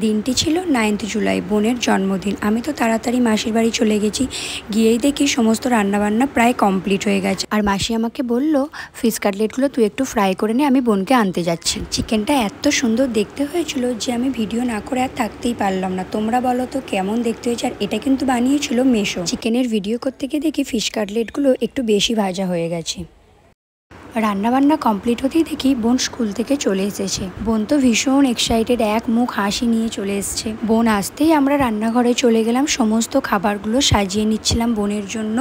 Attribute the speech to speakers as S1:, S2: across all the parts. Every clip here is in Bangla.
S1: দিনটি ছিল 9th জুলাই, বোনের জন্মদিন। আমি তো তাড়াতাড়ি মাসির বাড়ি চলে গেছি। গিয়েই দেখি সমস্ত রান্নাবান্না প্রায় কমপ্লিট হয়ে গেছে। আর মাসি আমাকে বলল, ফিশ কাটলেটগুলো তুই একটু ফ্রাই করে নে, আমি বোনকে আনতে যাচ্ছি। চিকেনটা এত সুন্দর দেখতে হয়েছিল যে আমি ভিডিও না করে আর থাকতেই পারলাম না। তোমরা বলো তো কেমন দেখতে হয়েছে? আর এটা কিন্তু বানিয়েছিল মেশো। চিকেনের ভিডিও করতে গিয়ে দেখি ফিশ কাটলেটগুলো একটু বেশি ভাজা হয়ে গেছে। রান্নাবান্না কমপ্লিট হতেই দেখি বোন স্কুল থেকে চলে এসেছে। বোন তো ভীষণ এক্সাইটেড, এক মুখ হাসি নিয়ে চলে এসছে। বোন আসতেই আমরা রান্নাঘরে চলে গেলাম, সমস্ত খাবারগুলো সাজিয়ে নিচ্ছিলাম বোনের জন্য।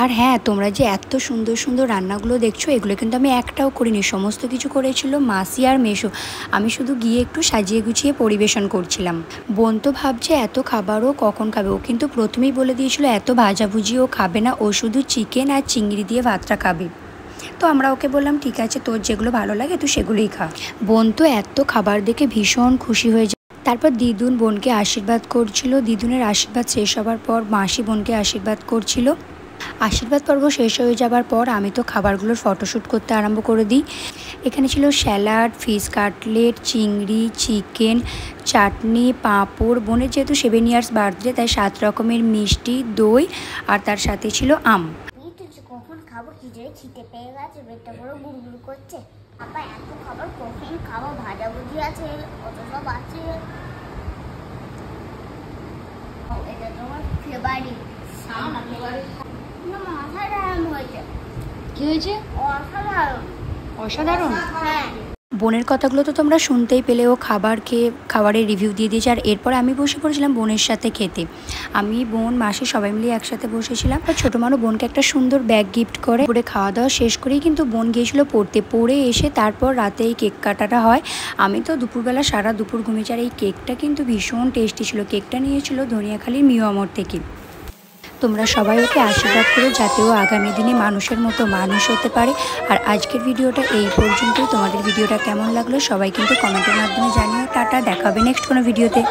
S1: আর হ্যাঁ, তোমরা যে এত সুন্দর সুন্দর রান্নাগুলো দেখছো, এগুলো কিন্তু আমি একটাও করিনি, সমস্ত কিছু করেছিল মাসি আর মেশো। আমি শুধু গিয়ে একটু সাজিয়ে গুছিয়ে পরিবেশন করছিলাম। বোন তো ভাবছে এত খাবারও কখন খাবে। ও কিন্তু প্রথমেই বলে দিয়েছিল এত ভাজাভুজি ও খাবে না, ও শুধু চিকেন আর চিংড়ি দিয়ে ভাতটা খাবে। তো আমরা ওকে বললাম ঠিক আছে, তোর যেগুলো ভালো লাগে তুই সেগুলোই খা। বোন তো এত খাবার দেখে ভীষণ খুশি হয়ে যায়। তারপর দিদুন বোনকে আশীর্বাদ করছিল। দিদুনের আশীর্বাদ শেষ হবার পর মাসি বোনকে আশীর্বাদ করছিল। আশীর্বাদ পর্ব শেষ হয়ে যাবার পর আমি তো খাবারগুলোর ফটোশ্যুট করতে আরম্ভ করে দিই। এখানে ছিল স্যালাড, ফিশ কাটলেট, চিংড়ি, চিকেন, চাটনি, পাঁপড়। বোনের যেহেতু 7 ইয়ার্স বার্থডে, তাই 7 রকমের মিষ্টি, দই আর তার সাথে ছিল আম।
S2: কখন খাবো খিদে পেয়ে গেছে, পেটটা পুরো গুড়গুড় করছে। আপা এত খাবার কখন খাবো? ভাজাভুজি আছে, কত সব আছে। এটা তোমার ফেভারিট। অসাধারণ হয়েছে।
S1: কি হয়েছে?
S2: অসাধারণ।
S1: অসাধারণ?
S2: হ্যাঁ।
S1: বোনের কথাগুলো তো তোমরা শুনতেই পেলে। ও খাবার খেয়ে খাবারের রিভিউ দিয়ে দিয়েছে। আর এরপরে আমি বসে পড়েছিলাম বোনের সাথে খেতে। আমি, বোন, মাসি সবাই মিলে একসাথে বসেছিলাম। আর ছোটো মানুষ বোনকে একটা সুন্দর ব্যাগ গিফট করে। পরে খাওয়া দাওয়া শেষ করেই কিন্তু বোন গিয়েছিল পড়ে এসে তারপর রাতে এই কেক কাটাটা হয়। আমি তো দুপুরবেলা সারা দুপুর ঘুমিয়েছি। আর এই কেকটা কিন্তু ভীষণ টেস্টি ছিল। কেকটা নিয়েছিল ধনিয়াখালীর মিয়ামর থেকে। তোমরা সবাই ওকে আশীর্বাদ করো যাতে ও আগামী দিনে মানুষের মতো মানুষ হতে পারে। আর আজকের ভিডিওটা এই পর্যন্তই। তোমাদের ভিডিওটা কেমন লাগলো সবাই কিন্তু কমেন্টের মাধ্যমে জানিও। টাটা, দেখা হবে নেক্সট কোনো ভিডিওতে।